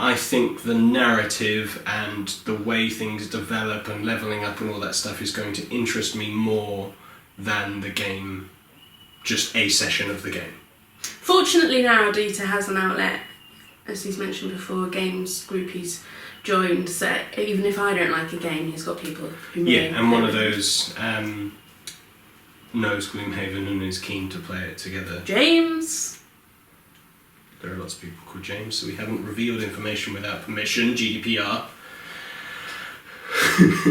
I think the narrative and the way things develop and leveling up and all that stuff is going to interest me more than the game, just a session of the game. Fortunately now Dieter has an outlet, as he's mentioned before, games group he's joined, so even if I don't like a game, he's got people who may. Yeah, and one of those knows Gloomhaven and is keen to play it together. James! There are lots of people called James, so we haven't revealed information without permission, GDPR.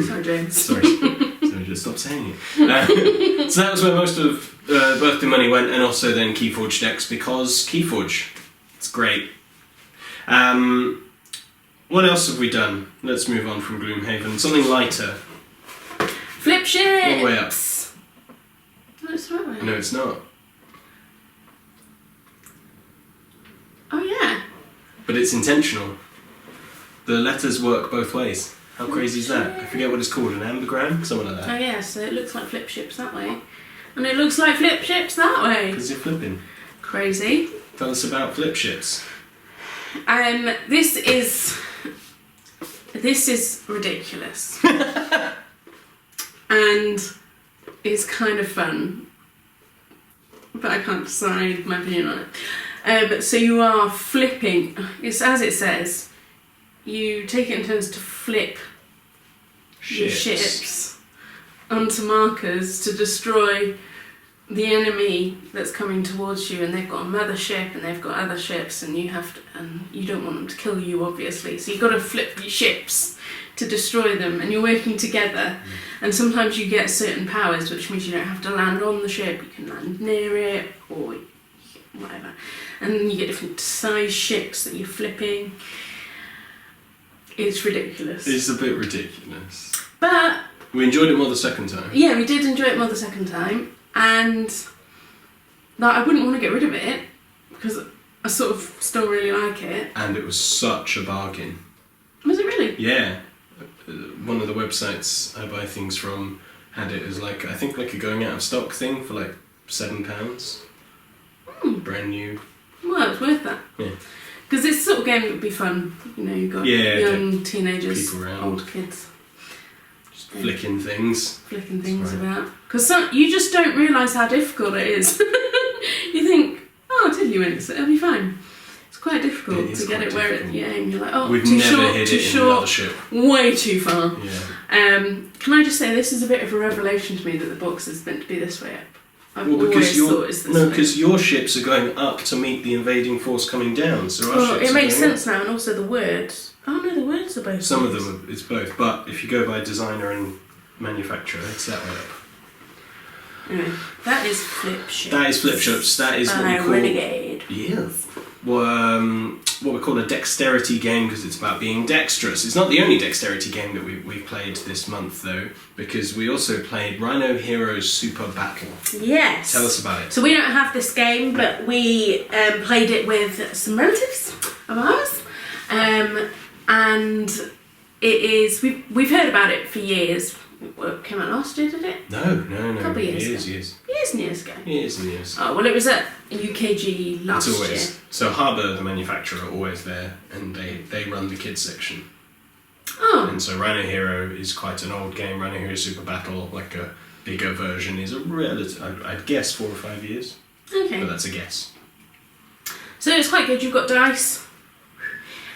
Sorry, James. Sorry, just stop saying it. So that was where most of birthday money went, and also then Keyforge decks, because Keyforge, it's great. What else have we done? Let's move on from Gloomhaven. Something lighter. Flip ships! All the way up. No, it's not right. No, it's not. Oh yeah. But it's intentional. The letters work both ways. How crazy is that? I forget what it's called, an ambergram? Something like that. Oh yeah, so it looks like flip ships that way. And it looks like flip ships that way. Because you're flipping. Crazy. Tell us about flip ships. This is ridiculous. And it's kind of fun. But I can't decide my opinion on it. But so you are flipping, it's as it says, you take it in turns to flip your ships onto markers to destroy the enemy that's coming towards you, and they've got a mothership and they've got other ships, and you have to, and you don't want them to kill you obviously, so you've got to flip your ships to destroy them, and you're working together. And sometimes you get certain powers, which means you don't have to land on the ship, you can land near it or whatever. And then you get different size ships that you're flipping. It's ridiculous. It's a bit ridiculous. But we enjoyed it more the second time. Yeah, we did enjoy it more the second time, and that I wouldn't want to get rid of it because I sort of still really like it. And it was such a bargain. Was it really? Yeah. One of the websites I buy things from had it as like, I think like a going out of stock thing for like £7. Brand new. Well, it's worth that. Yeah. Because this sort of game would be fun. You know, you've got young teenagers, people around, old kids. Just flicking things. Flicking things about. Because you just don't realise how difficult it is. You think, oh, 10 minutes, it'll be fine. It's quite difficult to get it where you aim. You're like, oh, we've too never short, hit too it short, in another ship. way too far. Yeah. Can I just say, this is a bit of a revelation to me that the box is meant to be this way up. I've Well, always thought it's this way. because your ships are going up to meet the invading force coming down, so our Well, ships it makes are going sense now, and also the words. Oh no, the words are both. Some of them, it's both, but if you go by designer and manufacturer, it's that way up. Anyway, that is flip ships. That is flip ships. That is what we call Renegade. Yes. What we call a dexterity game, because it's about being dexterous. It's not the only dexterity game that we've played this month, though, because we also played Rhino Heroes Super Battle. Yes. Tell us about it. So we don't have this game, but we played it with some relatives of ours, and it is we've heard about it for years. It came out last year, did it? No. A couple of years ago. Years and years ago. Years and years. Oh, well, it was at UKG last It's always. year. So Harbour, the manufacturer, are always there, and they run the kids section. Oh. And so Rhino Hero is quite an old game. Rhino Hero Super Battle, like a bigger version, is a relative, I'd guess 4 or 5 years. Okay. But that's a guess. So it's quite good. You've got dice,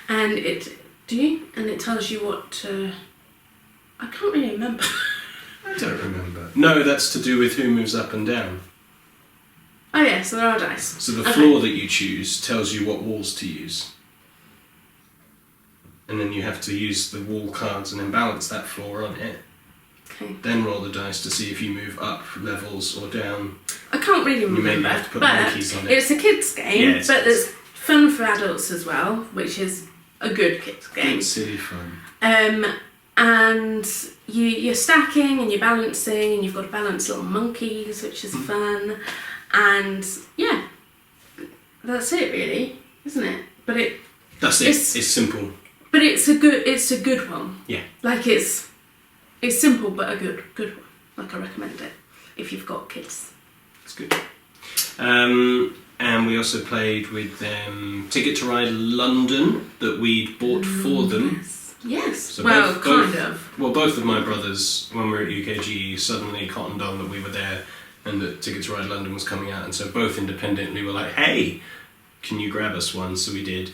and it tells you what. I can't really remember. I don't remember. No, that's to do with who moves up and down. Oh yeah, so there are dice. So the floor that you choose tells you what walls to use. And then you have to use the wall cards and then balance that floor on it. Okay. Then roll the dice to see if you move up levels or down. I can't really You remember, maybe have to put but monkeys on it. it's a kids game, Yeah, it's but kids. there's fun for adults as well, which is a good kids game. It's silly fun. And you're stacking and you're balancing, and you've got to balance little monkeys, which is fun. And yeah, that's it really, isn't it? But That's it. It's simple. But it's a good one. Yeah. Like it's simple but a good one. Like I recommend it if you've got kids. It's good. And and we also played with Ticket to Ride London that we'd bought for them. Yes. So Well, both- kind of. Well, both of my brothers, when we were at UKG, suddenly cottoned on that we were there and that Ticket to Ride London was coming out, and so both independently were like, "Hey, can you grab us one?" So we did.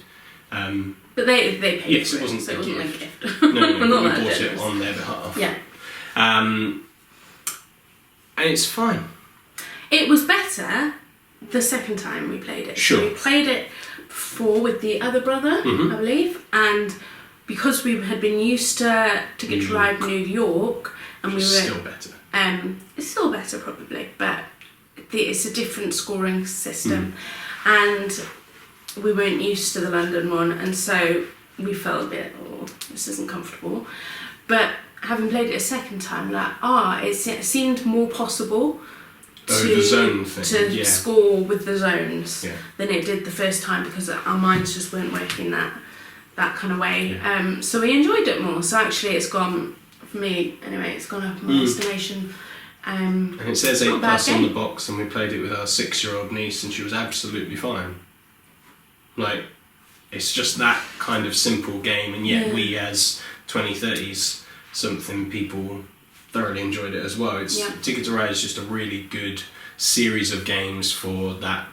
But they paid Yes, for it wasn't so a it wasn't gift. like a gift. No, Not we that bought it generous. on their behalf. Yeah. And it's fine. It was better the second time we played it. Sure. So we played it before with the other brother, Mhm. I believe, and because we had been used to Ticket to Ride New York, and we were Still better. it's still better probably, but it's a different scoring system, Mm. and we weren't used to the London one, and so we felt a bit, oh, this isn't comfortable. But having played it a second time, it seemed more possible The zone thing. to Yeah. score with the zones Yeah. than it did the first time, because our minds just weren't working that kind of way. Yeah. So we enjoyed it more. So actually, it's gone for me anyway. It's gone up in my estimation. And it says Not a 8 bad plus on the game. box, and we played it with our 6-year-old niece, and she was absolutely fine. Like, it's just that kind of simple game, and yet Yeah. we as 2030s something people thoroughly enjoyed it as well. It's Yeah. Ticket to Ride is just a really good series of games for that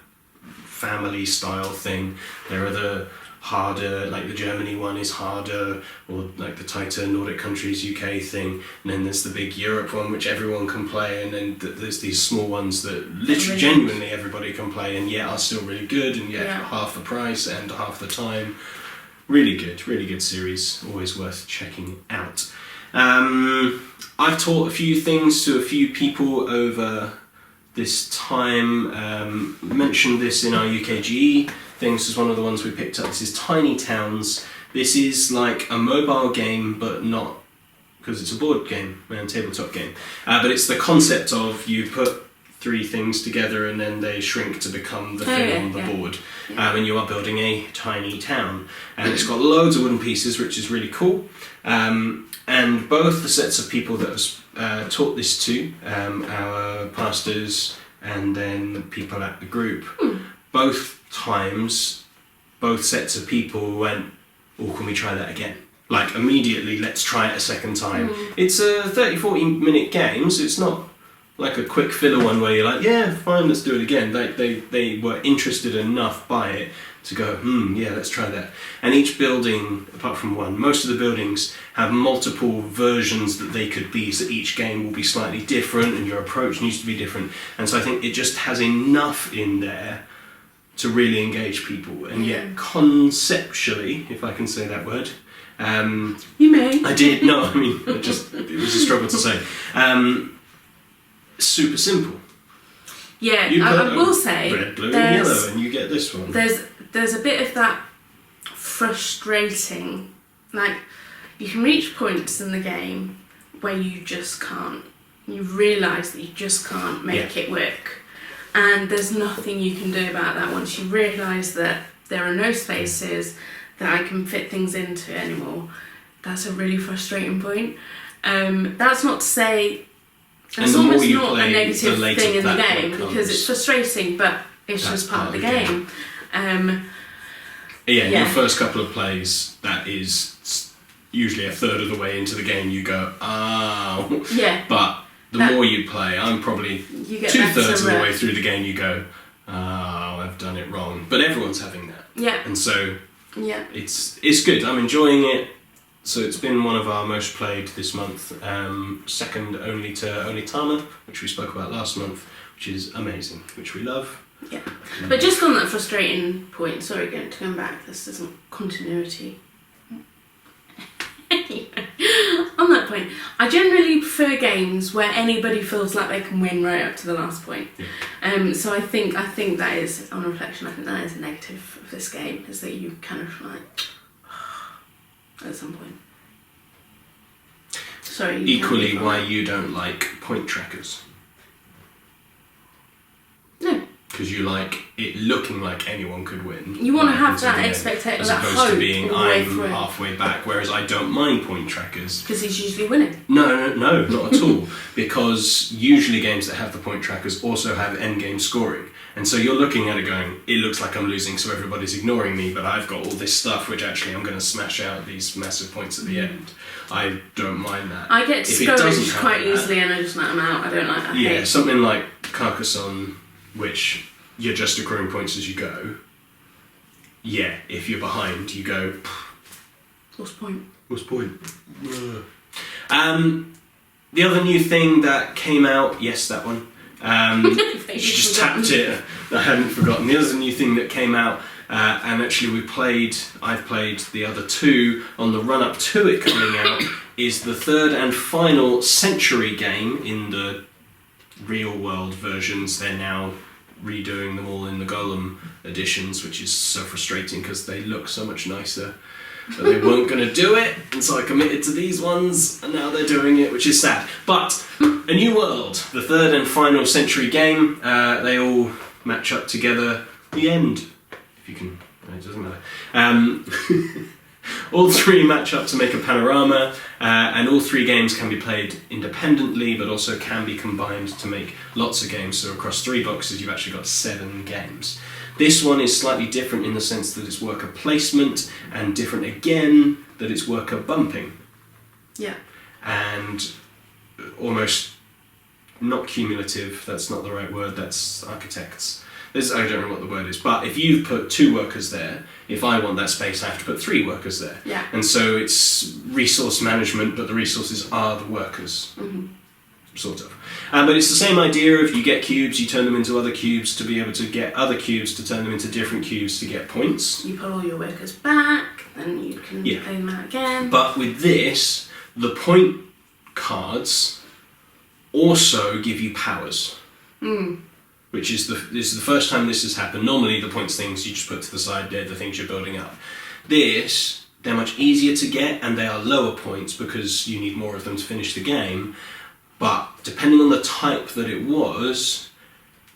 family style thing. There are the harder, like the Germany one is harder, or like the tighter Nordic countries UK thing, and then there's the big Europe one which everyone can play, and then there's these small ones that literally Really? genuinely everybody can play, and yet are still really good, and yet Yeah. half the price and half the time. Really good series, always worth checking out. I've taught a few things to a few people over this time. Mentioned this in our UKGE thing. This is one of the ones we picked up. This is Tiny Towns. This is like a mobile game, but not, because it's a board game and tabletop game. But it's the concept of you put 3 things together and then they shrink to become the thing on the board. And you are building a tiny town. And it's got loads of wooden pieces, which is really cool. And both the sets of people that have taught this to, our pastors and then people at the group, both times, both sets of people went, oh, can we try that again? Like, immediately, let's try it a second time. It's a 30-40 minute game, so it's not like a quick filler one where you're like, yeah, fine, let's do it again. They were interested enough by it to go, yeah, let's try that. And each building, apart from one, most of the buildings have multiple versions that they could be, so each game will be slightly different and your approach needs to be different. And so I think it just has enough in there to really engage people. And yet, conceptually, if I can say that word, You may. I did, no, I mean, it was a struggle to say. Super simple. Yeah, You I put will say red, blue, and there's- yellow, and you get this one. There's a bit of that frustrating, like, you can reach points in the game where you just can't. You realise that you just can't make it work. And there's nothing you can do about that once you realise that there are no spaces that I can fit things into anymore. That's a really frustrating point. That's not to say And it's the more almost you not play, a negative the later thing in the that game becomes- because it's frustrating, but it's That's just part of the game. Yeah, Yeah. your first couple of plays, that is usually a third of the way into the game, you go, oh. Yeah. But the That- more you play, I'm probably You get 2/3 of the better way at- through the game, you go, oh, I've done it wrong. But everyone's having that. Yeah. And so Yeah. it's good. I'm enjoying it. So it's been one of our most played this month, second only to Onitama, which we spoke about last month, which is amazing, which we love. Yeah. But just on that frustrating point, sorry, going to come back, this isn't continuity. On that point, I generally prefer games where anybody feels like they can win right up to the last point. Yeah. So I think that is, on reflection, I think that is a negative of this game, is that you kind of like at some point. Sorry. you Equally, can't why you don't like point trackers. No. because you like it looking like anyone could win. You want to right have until that the end, expectation, as that opposed hope to being all the way I'm through. halfway back. Whereas I don't mind point trackers. Because he's usually winning. No, not at all. Because usually games that have the point trackers also have end game scoring. And so you're looking at it going, it looks like I'm losing, so everybody's ignoring me, but I've got all this stuff which actually I'm going to smash out these massive points at the end. I don't mind that. I get If it doesn't discouraged have quite that- easily and I just let them out. I don't like that. Yeah, something like Carcassonne, which you're just accruing points as you go. Yeah, if you're behind, you go, What's the point? what's the point? The other new thing that came out, yes, that one. She just tapped it. I hadn't forgotten. The other new thing that came out, and actually I've played the other two on the run up to it coming out, is the third and final Century game in the real world versions. They're now redoing them all in the Golem editions, which is so frustrating because they look so much nicer. But they weren't going to do it, and so I committed to these ones, and now they're doing it, which is sad. But A New World, the third and final Century game, they all match up together. The end, if you can. No, it doesn't matter. All three match up to make a panorama, and all three games can be played independently, but also can be combined to make lots of games. So across 3 boxes, you've actually got 7 games. This one is slightly different in the sense that it's worker placement, and different again that it's worker bumping. Yeah. And almost not cumulative, that's not the right word, that's architects. I don't know what the word is, but if you've put 2 workers there, if I want that space, I have to put 3 workers there. Yeah. And so it's resource management, but the resources are the workers. Mm-hmm. Sort of. But it's the same idea of you get cubes, you turn them into other cubes to be able to get other cubes to turn them into different cubes to get points. You pull all your workers back, then you can play them out again. But with this, the point cards also give you powers. Which is this is the first time this has happened. Normally the points things you just put to the side, they're the things you're building up. This, they're much easier to get and they are lower points because you need more of them to finish the game. But depending on the type that it was,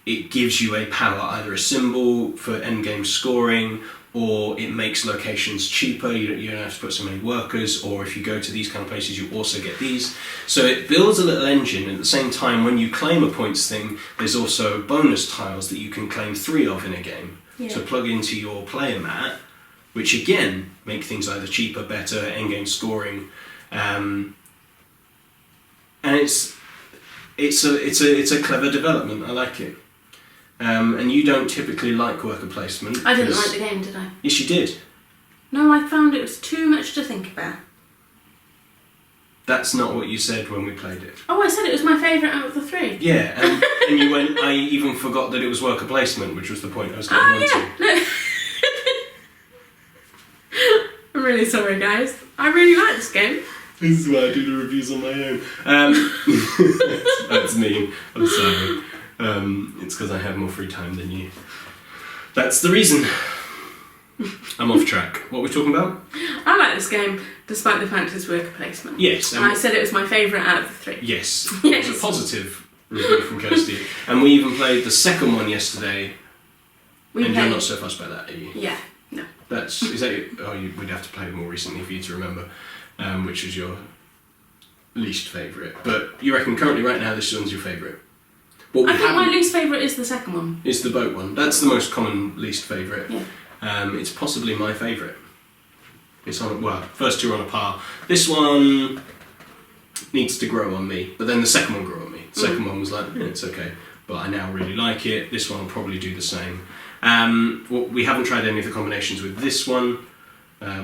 it gives you a power, either a symbol for endgame scoring, or it makes locations cheaper, you don't have to put so many workers, or if you go to these kind of places you also get these. So it builds a little engine, and at the same time when you claim a points thing, there's also bonus tiles that you can claim 3 of in a game. Yeah. To plug into your player mat, which again make things either cheaper, better, endgame scoring. And it's a clever development. I like it. And you don't typically like worker placement. I didn't like the game, did I? Yes, you did. No, I found it was too much to think about. That's not what you said when we played it. Oh, I said it was my favourite out of the 3. Yeah, and you went, I even forgot that it was worker placement, which was the point I was getting on to. No. I'm really sorry, guys. I really like this game. This is why I do the reviews on my own. That's me. I'm sorry. It's because I have more free time than you. That's the reason. I'm off track. What are we talking about? I like this game, despite the fact it's worker placement. Yes. And I said it was my favourite out of the 3. Yes. Yes. It was a positive review from Kirsty. And we even played the second one yesterday. You're not so fussed by that, are you? Yeah. No. Is that your, we'd have to play it more recently for you to remember, which is your least favourite. But you reckon currently right now this one's your favourite? I think my least favourite is the second one. Is the boat one. That's the most common least favourite. Yeah. It's possibly my favourite. It's on, first 2 are on a par. This one needs to grow on me, but then the second one grew on me. The second one was like, it's okay, but I now really like it. This one will probably do the same. We haven't tried any of the combinations with this one,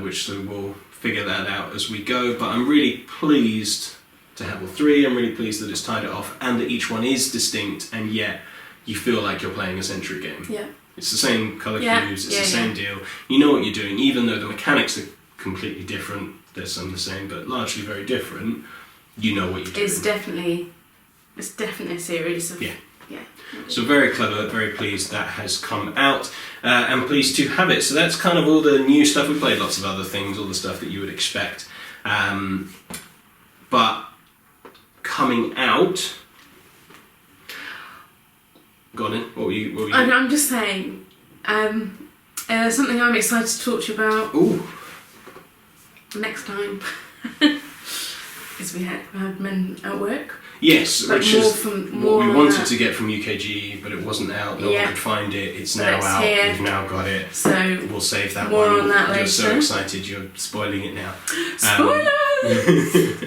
which so we'll figure that out as we go, but I'm really pleased to have all 3. I'm really pleased that it's tied it off and that each one is distinct, and yet you feel like you're playing a Century game. Yeah. It's the same colour cubes, it's the same deal. You know what you're doing, even though the mechanics are completely different. There's some the same, but largely very different. You know what you're doing. It's definitely a series of... Yeah. So very clever, very pleased that has come out, and pleased to have it. So that's kind of all the new stuff. We played lots of other things, all the stuff that you would expect. But coming out, Go on in. What were you? And I'm just saying, something I'm excited to talk to you about. Ooh. Next time. Is we had men at work. Yes, But which more is from- what we more on wanted that. to get from UKG, but it wasn't out. No Yeah. one could find it. It's But now it's out. here. We've now got it. So, We'll save that more one. on that You're so later. excited. You're spoiling it now. spoilers!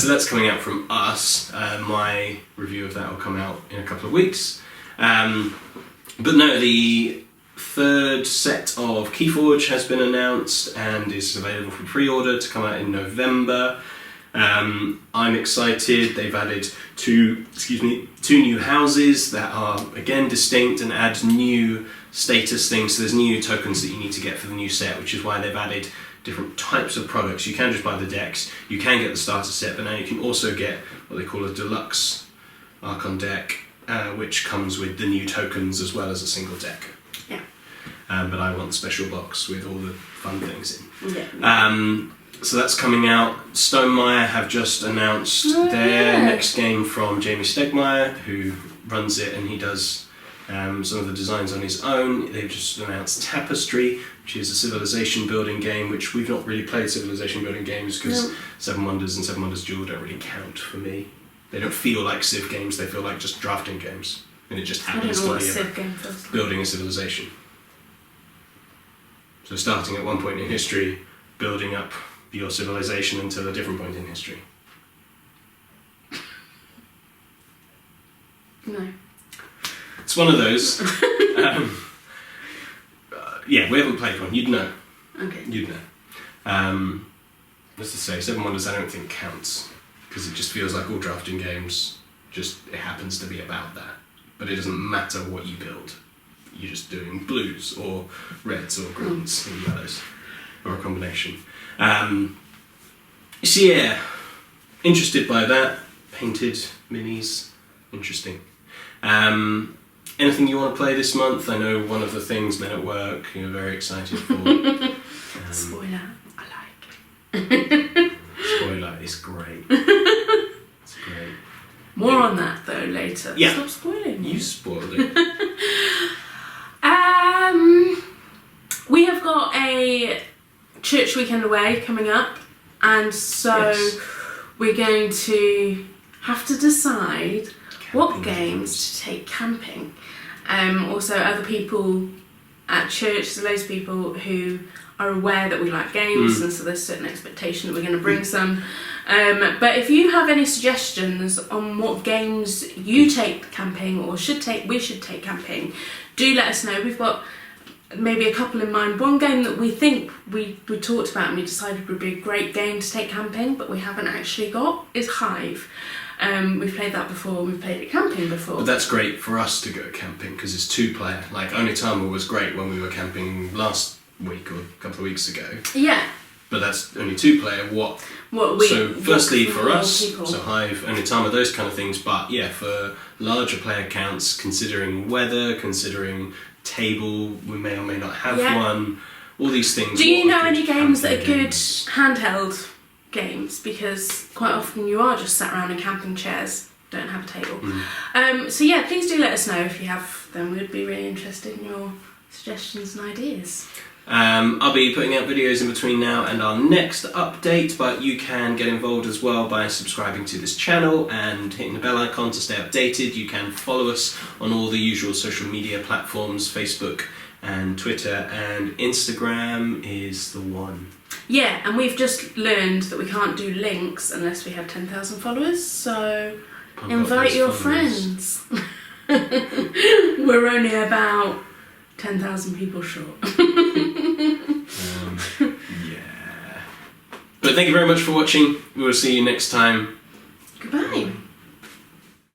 So that's coming out from us. My review of that will come out in a couple of weeks. But no, the third set of Keyforge has been announced and is available for pre-order to come out in November. I'm excited. They've added two new houses that are again distinct and add new status things. So there's new tokens that you need to get for the new set, which is why they've added different types of products. You can just buy the decks, you can get the starter set, but now you can also get what they call a deluxe Archon deck, which comes with the new tokens as well as a single deck. Yeah. But I want the special box with all the fun things in. Yeah. So that's coming out. Stonemaier have just announced their next game from Jamie Stegmaier, who runs it, and he does some of the designs on his own. They've just announced Tapestry, which is a civilization building game, which we've not really played civilization building games because Seven Wonders and Seven Wonders Duel don't really count for me. They don't feel like Civ games, they feel like just drafting games. And it just I don't happens know to what be a Civ game feels like. building a civilization. So starting at one point in history, building up your civilization until a different point in history. No. It's one of those. Yeah, we haven't played one. You'd know. Okay. You'd know. As to say, Seven Wonders I don't think counts because it just feels like all drafting games. Just it happens to be about that, but it doesn't matter what you build. You're just doing blues or reds or greens or yellows or a combination. So yeah, interested by that. Painted minis, interesting. Anything you want to play this month? I know one of the things Men at Work you're very excited for. Spoiler, I like. Spoiler is great. It's great. More on that though later. Yeah. Stop spoiling. You spoiled it. We have got a church weekend away coming up, and so Yes. we're going to have to decide what Camping games to take camping. Also, other people at church, there's loads of people who are aware that we like games, and so there's a certain expectation that we're going to bring some. But if you have any suggestions on what games you take camping or we should take camping, do let us know. We've got maybe a couple in mind. One game that we think we talked about and we decided would be a great game to take camping, but we haven't actually got, is Hive. We've played that before, we've played it camping before. But that's great for us to go camping because it's 2-player. Like Onitama was great when we were camping last week or a couple of weeks ago. Yeah. But that's only 2-player. So firstly for us, people. so Hive, Onitama, those kind of things. But yeah, for larger player counts, considering weather, considering table, we may or may not have one. All these things. Do you what know are any good games that are camping good games? handheld games? Because quite often you are just sat around in camping chairs, don't have a table. So yeah, please do let us know if you have them. We'd be really interested in your suggestions and ideas. I'll be putting out videos in between now and our next update, but you can get involved as well by subscribing to this channel and hitting the bell icon to stay updated. You can follow us on all the usual social media platforms, Facebook and Twitter, and Instagram is the one. Yeah, and we've just learned that we can't do links unless we have 10,000 followers, so invite your friends. We're only about 10,000 people short. Yeah. But thank you very much for watching. We will see you next time.